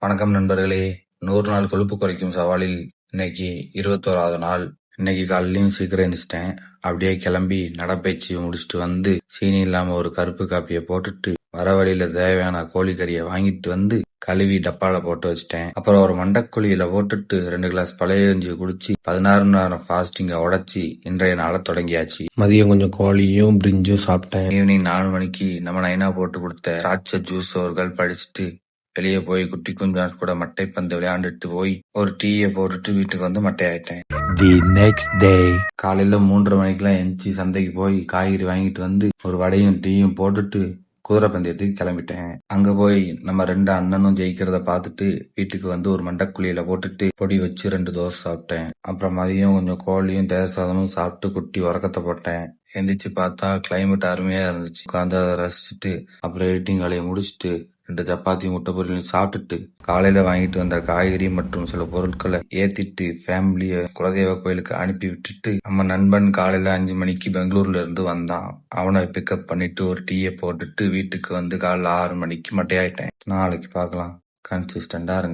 வணக்கம் நண்பர்களே. 100 நாள் கொழுப்பு குறைக்கும் சவாலில் இன்னைக்கு 21வது நாள். இன்னைக்கு காலையிலயும் சீக்கிரம் எழுந்திரிச்சிட்டேன். அப்படியே கிளம்பி நடைப்பயிற்சி முடிச்சுட்டு வந்து சீனி இல்லாம ஒரு கருப்பு காப்பியை போட்டுட்டு வர வழியில தேவையான கோழிக்கறியை வாங்கிட்டு வந்து கழுவி டப்பால போட்டு வச்சிட்டேன். அப்புறம் ஒரு மண்டக்குழியில போட்டுட்டு 2 கிளாஸ் பழைய கஞ்சி குடிச்சு 16 மணி நேரம் ஃபாஸ்டிங்க உடைச்சி இன்றைய நாளை தொடங்கியாச்சு. மதியம் கொஞ்சம் கோழியும் பிரிஞ்சும் சாப்பிட்டேன். ஈவினிங் 4 மணிக்கு நம்ம நைனா போட்டு கொடுத்த திராட்சை ஜூஸ் ஒரு படிச்சுட்டு வெளியே போய் குட்டி குஞ்சான் கூட மட்டை பந்து விளையாண்டுட்டு போய் ஒரு டீயை போட்டுட்டு வீட்டுக்கு வந்து மட்டை ஆயிட்டேன். The next day. காலையில 3:30 மணிக்கெல்லாம் எந்திரிச்சு சந்தைக்கு போய் காய்கறி வாங்கிட்டு வந்து ஒரு வடையும் டீயும் போட்டுட்டு குதிரை பந்தயத்துக்கு கிளம்பிட்டேன். அங்க போய் நம்ம 2 அண்ணனும் ஜெயிக்கிறத பார்த்துட்டு வீட்டுக்கு வந்து ஒரு மண்டக்குழியில போட்டுட்டு பொடி வச்சு 2 தோசை சாப்பிட்டேன். அப்புறம் மதியம் கொஞ்சம் கோழியும் தேசாதமும் சாப்பிட்டு குட்டி உறக்கத்தை போட்டேன். எந்திரிச்சு பார்த்தா கிளைமேட் அருமையா இருந்துச்சு. உட்காந்து அதை ரசிச்சுட்டு அப்புறம் எடிட்டிங் வேலையை முடிச்சுட்டு 2 சப்பாத்தி முட்டை பொரியல் சாப்பிட்டுட்டு காலையில வாங்கிட்டு வந்த காய்கறி மற்றும் சில பொருட்களை ஏத்திட்டு ஃபேமிலிய குலதெய்வ கோயிலுக்கு அனுப்பி விட்டுட்டு நம்ம நண்பன் காலையில 5 மணிக்கு பெங்களூர்ல இருந்து வந்தான். அவனை பிக்கப் பண்ணிட்டு ஒரு டீயை போட்டுட்டு வீட்டுக்கு வந்து காலைல 6 மணிக்கு மட்டையாயிட்டேன். நாளைக்கு பார்க்கலாம். கன்சிஸ்டண்டா இருங்க.